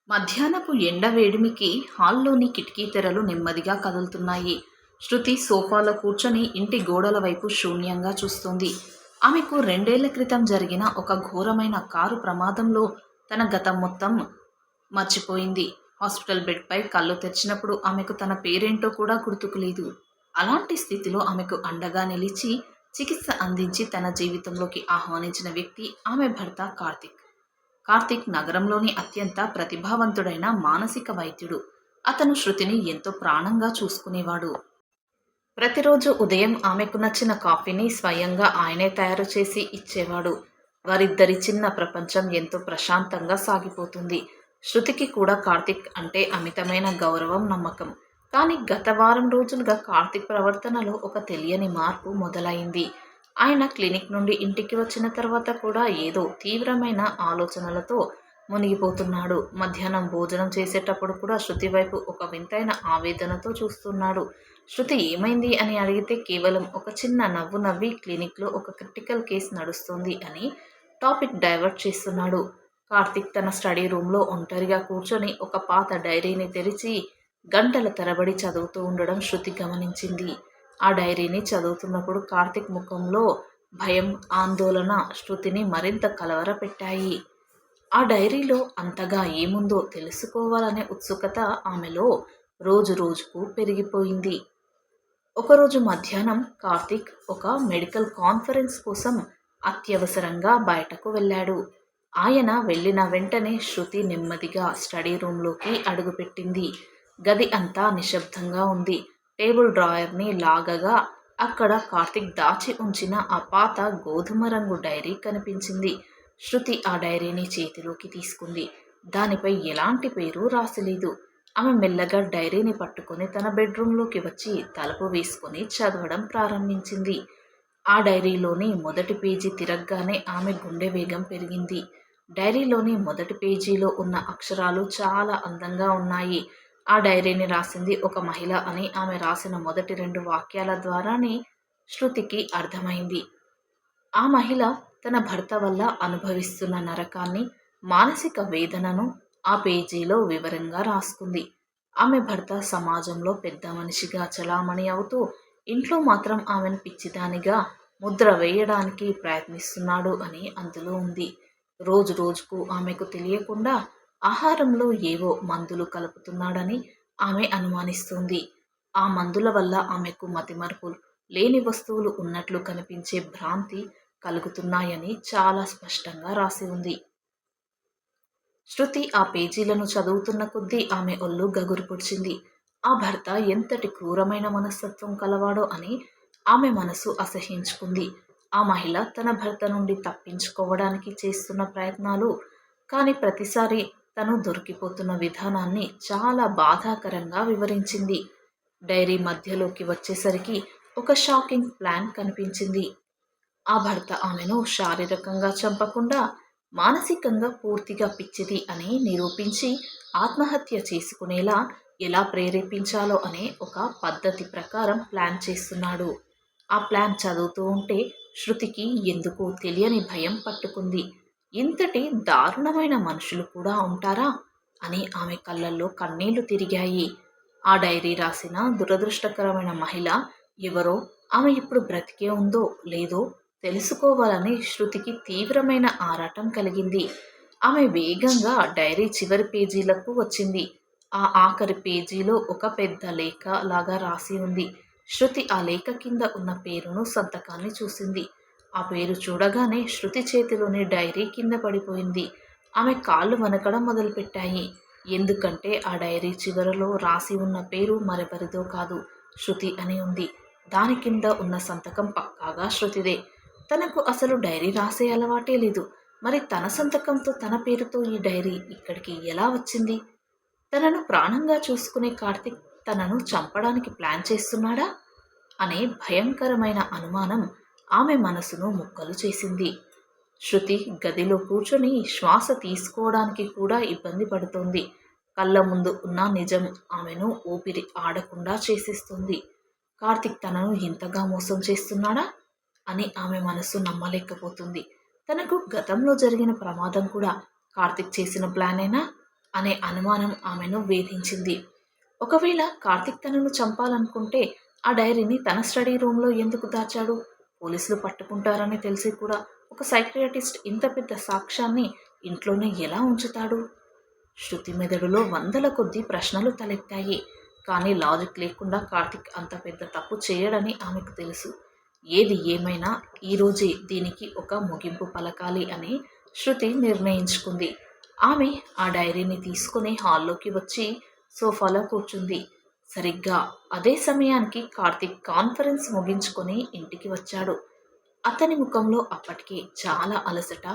మధ్యాహ్నపు ఎండ వేడిమికి హాల్లోని కిటికీ తెరలు నెమ్మదిగా కదులుతున్నాయి. శృతి సోఫాలో కూర్చొని ఇంటి గోడల వైపు శూన్యంగా చూస్తోంది. ఆమెకు 2 ఏళ్ల క్రితం జరిగిన ఒక ఘోరమైన కారు ప్రమాదంలో తన గతం మొత్తం మర్చిపోయింది. హాస్పిటల్ బెడ్పై కళ్ళు తెరిచినప్పుడు ఆమెకు తన పేరేంటో కూడా గుర్తుకులేదు. అలాంటి స్థితిలో ఆమెకు అండగా నిలిచి చికిత్స అందించి తన జీవితంలోకి ఆహ్వానించిన వ్యక్తి ఆమె భర్త కార్తీక్. కార్తీక్ నగరంలోని అత్యంత ప్రతిభావంతుడైన మానసిక వైద్యుడు. అతను శృతిని ఎంతో ప్రాణంగా చూసుకునేవాడు. ప్రతిరోజు ఉదయం ఆమెకు నచ్చిన కాఫీని స్వయంగా ఆయనే తయారు చేసి ఇచ్చేవాడు. వారిద్దరి చిన్న ప్రపంచం ఎంతో ప్రశాంతంగా సాగిపోతుంది. శృతికి కూడా కార్తీక్ అంటే అమితమైన గౌరవం, నమ్మకం. కానీ గత వారం రోజులుగా కార్తీక్ ప్రవర్తనలో ఒక తెలియని మార్పు మొదలైంది. ఆయన క్లినిక్ నుండి ఇంటికి వచ్చిన తర్వాత కూడా ఏదో తీవ్రమైన ఆలోచనలతో మునిగిపోతున్నాడు. మధ్యాహ్నం భోజనం చేసేటప్పుడు కూడా శృతి వైపు ఒక వింతైన ఆవేదనతో చూస్తున్నాడు. శృతి ఏమైంది అని అడిగితే కేవలం ఒక చిన్న నవ్వు నవ్వి క్లినిక్లో ఒక క్రిటికల్ కేసు నడుస్తుంది అని టాపిక్ డైవర్ట్ చేస్తున్నాడు. కార్తీక్ తన స్టడీ రూమ్లో ఒంటరిగా కూర్చొని ఒక పాత డైరీని తెరిచి గంటల తరబడి చదువుతూ ఉండడం శృతి గమనించింది. ఆ డైరీని చదువుతున్నప్పుడు కార్తీక్ ముఖంలో భయం, ఆందోళన శృతిని మరింత కలవరపెట్టాయి. ఆ డైరీలో అంతగా ఏముందో తెలుసుకోవాలనే ఉత్సుకత ఆమెలో రోజు రోజుకు పెరిగిపోయింది. ఒకరోజు మధ్యాహ్నం కార్తీక్ ఒక మెడికల్ కాన్ఫరెన్స్ కోసం అత్యవసరంగా బయటకు వెళ్ళాడు. ఆయన వెళ్ళిన వెంటనే శృతి నెమ్మదిగా స్టడీ రూంలోకి అడుగుపెట్టింది. గది అంతా నిశ్శబ్దంగా ఉంది. టేబుల్ డ్రాయర్ని లాగగా అక్కడ కార్తీక్ దాచి ఉంచిన ఆ పాత గోధుమ రంగు డైరీ కనిపించింది. శృతి ఆ డైరీని చేతిలోకి తీసుకుంది. దానిపై ఎలాంటి పేరు రాసిలేదు. ఆమె మెల్లగా డైరీని పట్టుకొని తన బెడ్రూంలోకి వచ్చి తలుపు వేసుకొని చదవడం ప్రారంభించింది. ఆ డైరీలోని మొదటి పేజీ తిరగగానే ఆమె గుండె వేగం పెరిగింది. డైరీలోని మొదటి పేజీలో ఉన్న అక్షరాలు చాలా అందంగా ఉన్నాయి. ఆ డైరీని రాసింది ఒక మహిళ అని ఆమె రాసిన మొదటి 2 వాక్యాల ద్వారానే శృతికి అర్థమైంది. ఆ మహిళ తన భర్త వల్ల అనుభవిస్తున్న నరకాన్ని, మానసిక వేదనను ఆ పేజీలో వివరంగా రాసుకుంది. ఆమె భర్త సమాజంలో పెద్ద మనిషిగా చలామణి అవుతూ ఇంట్లో మాత్రం ఆమెను పిచ్చిదానిగా ముద్ర వేయడానికి ప్రయత్నిస్తున్నాడు అని అందులో ఉంది. రోజు రోజుకు ఆమెకు తెలియకుండా ఆహారంలో ఏవో మందులు కలుపుతున్నాడని ఆమె అనుమానిస్తుంది. ఆ మందుల వల్ల ఆమెకు మతిమరుపు, లేని వస్తువులు ఉన్నట్లు కనిపించే భ్రాంతి కలుగుతున్నాయని చాలా స్పష్టంగా రాసి ఉంది. శృతి ఆ పేజీలను చదువుతున్న కొద్దీ ఆమె ఒళ్ళు గగురు పొడిచింది. ఆ భర్త ఎంతటి క్రూరమైన మనస్తత్వం కలవాడో అని ఆమె మనసు అసహ్యించుకుంది. ఆ మహిళ తన భర్త నుండి తప్పించుకోవడానికి చేస్తున్న ప్రయత్నాలు, కానీ ప్రతిసారి తను దొరికిపోతున్న విధానాన్ని చాలా బాధాకరంగా వివరించింది. డైరీ మధ్యలోకి వచ్చేసరికి ఒక షాకింగ్ ప్లాన్ కనిపించింది. ఆ భర్త ఆమెను శారీరకంగా చంపకుండా మానసికంగా పూర్తిగా పిచ్చిది అని నిరూపించి ఆత్మహత్య చేసుకునేలా ఎలా ప్రేరేపించాలో అనే ఒక పద్ధతి ప్రకారం ప్లాన్ చేస్తున్నాడు. ఆ ప్లాన్ చదువుతూ ఉంటే శృతికి ఎందుకో తెలియని భయం పట్టుకుంది. ఇంతటి దారుణమైన మనుషులు కూడా ఉంటారా అని ఆమె కళ్ళల్లో కన్నీళ్లు తిరిగాయి. ఆ డైరీ రాసిన దురదృష్టకరమైన మహిళ ఎవరో, ఆమె ఇప్పుడు బ్రతికే ఉందో లేదో తెలుసుకోవాలని శృతికి తీవ్రమైన ఆరాటం కలిగింది. ఆమె వేగంగా డైరీ చివరి పేజీలకు వచ్చింది. ఆ ఆఖరి పేజీలో ఒక పెద్ద లేఖ లాగా రాసి ఉంది. శృతి ఆ లేఖ కింద ఉన్న పేరును, సంతకాన్ని చూసింది. ఆ పేరు చూడగానే శృతి చేతిలోని డైరీ కింద పడిపోయింది. ఆమె కాళ్ళు వణకడం మొదలుపెట్టాయి. ఎందుకంటే ఆ డైరీ చివరలో రాసి ఉన్న పేరు మరెవరిదో కాదు, శృతి అని ఉంది. దాని కింద ఉన్న సంతకం పక్కాగా శృతిదే. తనకు అసలు డైరీ రాసే అలవాటే లేదు. మరి తన సంతకంతో తన పేరుతో ఈ డైరీ ఇక్కడికి ఎలా వచ్చింది? తనను ప్రాణంగా చూసుకునే కార్తీక్ తనను చంపడానికి ప్లాన్ చేస్తున్నాడా అనే భయంకరమైన అనుమానం ఆమె మనసును ముక్కలు చేసింది. శృతి గదిలో కూర్చొని శ్వాస తీసుకోవడానికి కూడా ఇబ్బంది పడుతోంది. కళ్ళ ముందు ఉన్న నిజం ఆమెను ఊపిరి ఆడకుండా చేసేస్తుంది. కార్తీక్ తనను ఇంతగా మోసం చేస్తున్నాడా అని ఆమె మనసు నమ్మలేకపోతుంది. తనకు గతంలో జరిగిన ప్రమాదం కూడా కార్తీక్ చేసిన ప్లానేనా? అనే అనుమానం ఆమెను వేధించింది. ఒకవేళ కార్తిక్ తనను చంపాలనుకుంటే ఆ డైరీని తన స్టడీ రూమ్లో ఎందుకు దాచాడు? పోలీసులు పట్టుకుంటారని తెలిసి కూడా ఒక సైకియాట్రిస్ట్ ఇంత పెద్ద సాక్ష్యాన్ని ఇంట్లోనే ఎలా ఉంచుతాడు? శృతి మెదడులో వందల కొద్దీ ప్రశ్నలు తలెత్తాయి. కానీ లాజిక్ లేకుండా కార్తిక్ అంత పెద్ద తప్పు చేయడని ఆమెకు తెలుసు. ఏది ఏమైనా ఈరోజే దీనికి ఒక ముగింపు పలకాలి అని శృతి నిర్ణయించుకుంది. ఆమె ఆ డైరీని తీసుకుని హాల్లోకి వచ్చి సోఫాలో కూర్చుంది. సరిగ్గా అదే సమయానికి కార్తిక్ కాన్ఫరెన్స్ ముగించుకొని ఇంటికి వచ్చాడు. అతని ముఖంలో అప్పటికే చాలా అలసట,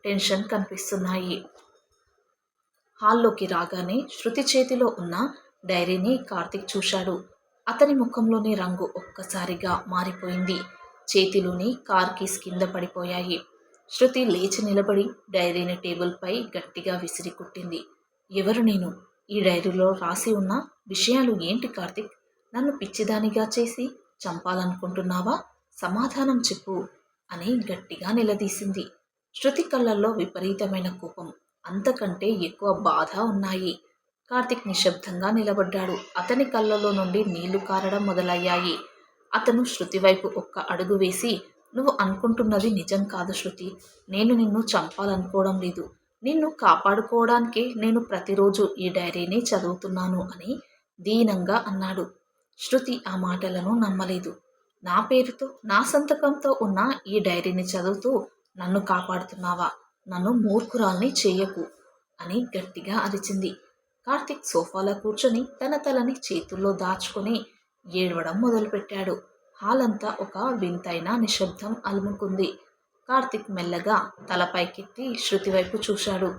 టెన్షన్ కనిపిస్తున్నాయి. హాల్లోకి రాగానే శృతి చేతిలో ఉన్న డైరీని కార్తిక్ చూశాడు. అతని ముఖంలోని రంగు ఒక్కసారిగా మారిపోయింది. చేతిలోని కార్ కీస్ కింద పడిపోయాయి. శృతి లేచి నిలబడి డైరీని టేబుల్పై గట్టిగా విసిరి కొట్టింది. ఎవరు నేను? ఈ డైరీలో రాసి ఉన్న విషయాలు ఏంటి కార్తిక్? నన్ను పిచ్చిదానిగా చేసి చంపాలనుకుంటున్నావా? సమాధానం చెప్పు అని గట్టిగా నిలదీసింది. శృతి కళ్ళల్లో విపరీతమైన కోపం, అంతకంటే ఎక్కువ బాధ ఉన్నాయి. కార్తిక్ నిశ్శబ్దంగా నిలబడ్డాడు. అతని కళ్ళలో నుండి నీళ్లు కారడం మొదలయ్యాయి. అతను శృతి వైపు ఒక్క అడుగు వేసి, నువ్వు అనుకుంటున్నది నిజం కాదు శృతి. నేను నిన్ను చంపాలనుకోవడం లేదు. నిన్ను కాపాడుకోవడానికే నేను ప్రతిరోజు ఈ డైరీని చదువుతున్నాను అని దీనంగా అన్నాడు. శృతి ఆ మాటలను నమ్మలేదు. నా పేరుతో, నా సంతకంతో ఉన్న ఈ డైరీని చదువుతూ నన్ను కాపాడుతున్నావా? నన్ను మూర్ఖురాల్ని చేయకు అని గట్టిగా అరిచింది. కార్తిక్ సోఫాలో కూర్చొని తన తలని చేతుల్లో దాచుకొని ఏడవడం మొదలుపెట్టాడు. హాల్ అంతా ఒక వింతైన నిశ్శబ్దం అలుముకుంది. కార్తిక్ మెల్లగా తలపైకెత్తి శృతి వైపు చూశాడు.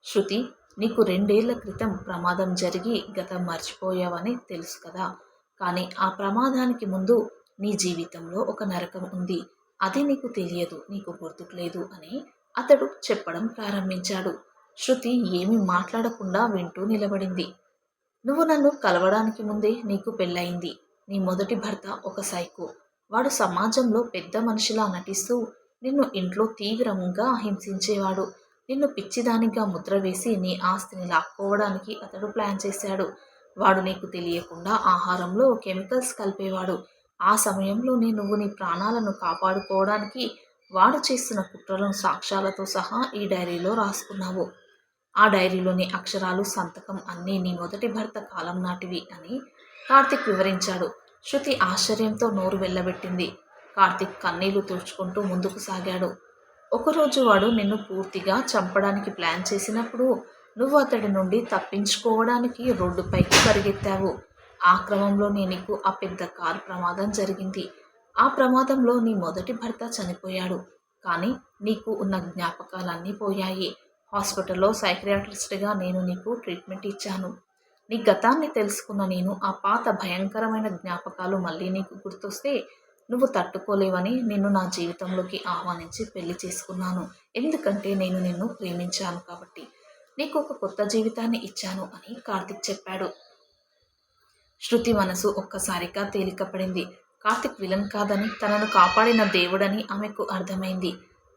శృతి, నీకు 2 ఏళ్ల క్రితం ప్రమాదం జరిగి గతం మర్చిపోయావని తెలుసు కదా. కానీ ఆ ప్రమాదానికి ముందు నీ జీవితంలో ఒక నరకం ఉంది. అది నీకు తెలియదు, నీకు గుర్తుకులేదు అని అతడు చెప్పడం ప్రారంభించాడు. శృతి ఏమీ మాట్లాడకుండా వింటూ నిలబడింది. నువ్వు నన్ను కలవడానికి ముందే నీకు పెళ్ళయింది. నీ మొదటి భర్త ఒక సైకో. వాడు సమాజంలో పెద్ద మనిషిలా నటిస్తూ నిన్ను ఇంట్లో తీవ్రంగా హింసించేవాడు. నిన్ను పిచ్చిదానిగా ముద్ర వేసి నీ ఆస్తిని లాక్కోవడానికి అతడు ప్లాన్ చేశాడు. వాడు నీకు తెలియకుండా ఆహారంలో కెమికల్స్ కలిపేవాడు. ఆ సమయంలోనే నువ్వు నీ ప్రాణాలను కాపాడుకోవడానికి వాడు చేస్తున్న కుట్రలను సాక్ష్యాలతో సహా ఈ డైరీలో రాసుకున్నావు. ఆ డైరీలోని అక్షరాలు, సంతకం అన్నీ నీ మొదటి భర్త కాలం నాటివి అని కార్తిక్ వివరించాడు. శృతి ఆశ్చర్యంతో నోరు వెళ్ళబెట్టింది. కార్తిక్ కన్నీళ్లు తుడుచుకుంటూ ముందుకు సాగాడు. ఒకరోజు వాడు నిన్ను పూర్తిగా చంపడానికి ప్లాన్ చేసినప్పుడు నువ్వు అతడి నుండి తప్పించుకోవడానికి రోడ్డుపైకి పరిగెత్తావు. ఆ క్రమంలోనే నీకు ఆ పెద్ద కారు ప్రమాదం జరిగింది. ఆ ప్రమాదంలో నీ మొదటి భర్త చనిపోయాడు. కానీ నీకు ఉన్న జ్ఞాపకాలన్నీ పోయాయి. హాస్పిటల్లో సైకియాట్రిస్ట్గా నేను నీకు ట్రీట్మెంట్ ఇచ్చాను. నీ గతాన్ని తెలుసుకున్న నేను ఆ పాత భయంకరమైన జ్ఞాపకాలు మళ్ళీ నీకు గుర్తొస్తే నువ్వు తట్టుకోలేవని నిన్ను నా జీవితంలోకి ఆహ్వానించి పెళ్లి చేసుకున్నాను. ఎందుకంటే నేను నిన్ను ప్రేమించాను కాబట్టి. నీకు ఒక కొత్త జీవితాన్ని ఇచ్చాను అని కార్తిక్ చెప్పాడు. శృతి మనసు ఒక్కసారిగా తేలికపడింది. కార్తిక్ విలన్ కాదని, తనను కాపాడిన దేవుడని ఆమెకు అర్థమైంది.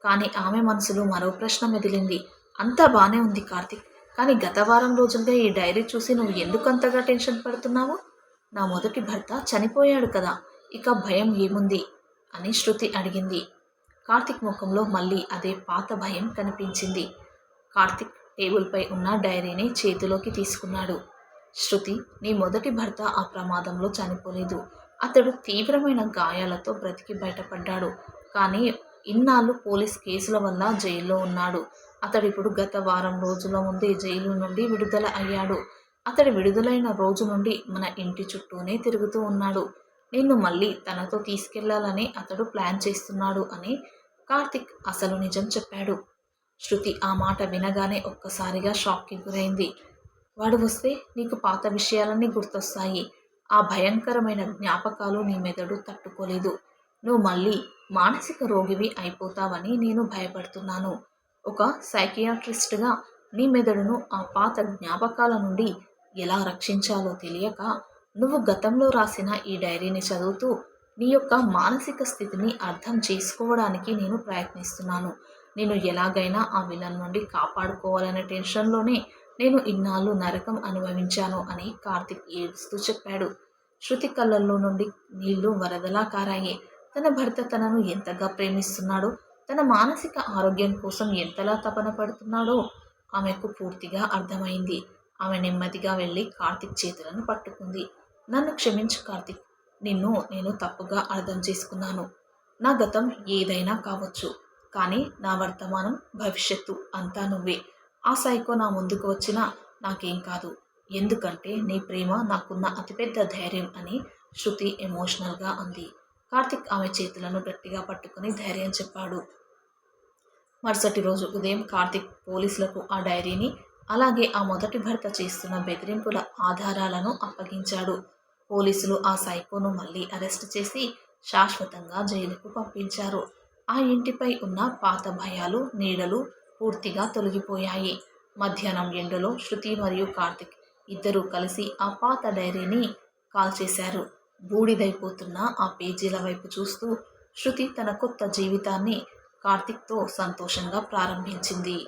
కానీ ఆమె మనసులో మరో ప్రశ్న మెదిలింది. అంతా బానే ఉంది కార్తిక్, కానీ గత వారం రోజులుగా ఈ డైరీ చూసి నువ్వు ఎందుకు అంతగా టెన్షన్ పడుతున్నావు? నా మొదటి భర్త చనిపోయాడు కదా, ఇక భయం ఏముంది అని శృతి అడిగింది. కార్తిక్ ముఖంలో మళ్ళీ అదే పాత భయం కనిపించింది. కార్తిక్ టేబుల్పై ఉన్న డైరీని చేతిలోకి తీసుకున్నాడు. శృతి, నీ మొదటి భర్త ఆ ప్రమాదంలో చనిపోలేదు. అతడు తీవ్రమైన గాయాలతో బ్రతికి బయటపడ్డాడు. కానీ ఇన్నాళ్ళు పోలీస్ కేసుల వల్ల జైల్లో ఉన్నాడు. అతడిప్పుడు గత వారం రోజుల ముందే జైలు నుండి విడుదల అయ్యాడు. అతడి విడుదలైన రోజు నుండి మన ఇంటి చుట్టూనే తిరుగుతూ ఉన్నాడు. నిన్ను మళ్ళీ తనతో తీసుకెళ్లాలని అతడు ప్లాన్ చేస్తున్నాడు అని కార్తిక్ అసలు నిజం చెప్పాడు. శృతి ఆ మాట వినగానే ఒక్కసారిగా షాక్కి గురైంది. వాడు వస్తే నీకు పాత విషయాలన్నీ గుర్తొస్తాయి. ఆ భయంకరమైన జ్ఞాపకాలు నీ మెదడు తట్టుకోలేదు. నువ్వు మళ్ళీ మానసిక రోగివి అయిపోతావని నేను భయపడుతున్నాను. ఒక సైకియాట్రిస్ట్గా నీ మెదడును ఆ పాత జ్ఞాపకాల నుండి ఎలా రక్షించాలో తెలియక నువ్వు గతంలో రాసిన ఈ డైరీని చదువుతూ నీ యొక్క మానసిక స్థితిని అర్థం చేసుకోవడానికి నేను ప్రయత్నిస్తున్నాను. నేను ఎలాగైనా ఆ విలన్ నుండి కాపాడుకోవాలనే టెన్షన్లోనే నేను ఇన్నాళ్ళు నరకం అనుభవించాను అని కార్తిక్ ఏడుస్తూ చెప్పాడు. శృతి కళ్ళల్లో నుండి నీళ్లు వరదలా కారాయి. తన భర్త తనను ఎంతగా ప్రేమిస్తున్నాడో, తన మానసిక ఆరోగ్యం కోసం ఎంతలా తపన పడుతున్నాడో ఆమెకు పూర్తిగా అర్థమైంది. ఆమె నెమ్మదిగా వెళ్ళి కార్తిక్ చేతులను పట్టుకుంది. నన్ను క్షమించు కార్తిక్. నిన్ను నేను తప్పుగా అర్థం చేసుకున్నాను. నా గతం ఏదైనా కావచ్చు. కానీ నా వర్తమానం, భవిష్యత్తు అంతా నువ్వే. ఆ సైకో నా ముందుకు వచ్చినా నాకేం కాదు. ఎందుకంటే నీ ప్రేమ నాకున్న అతిపెద్ద ధైర్యం అని శృతి ఎమోషనల్గా అంది. కార్తిక్ ఆమె చేతులను గట్టిగా పట్టుకుని ధైర్యం చెప్పాడు. మరుసటి రోజు ఉదయం కార్తిక్ పోలీసులకు ఆ డైరీని, అలాగే ఆ మొదటి భర్త చేస్తున్న బెదిరింపుల ఆధారాలను అప్పగించాడు. పోలీసులు ఆ సైకోను మళ్ళీ అరెస్ట్ చేసి శాశ్వతంగా జైలుకు పంపించారు. ఆ ఇంటిపై ఉన్న పాత భయాలు, నీడలు పూర్తిగా తొలగిపోయాయి. మధ్యాహ్నం ఎండలో శృతి మరియు కార్తిక్ ఇద్దరూ కలిసి ఆ పాత డైరీని కాల్చేశారు. బూడిదైపోతున్న ఆ పేజీల వైపు చూస్తూ శృతి తన కొత్త జీవితాన్ని కార్తిక్తో సంతోషంగా ప్రారంభించింది.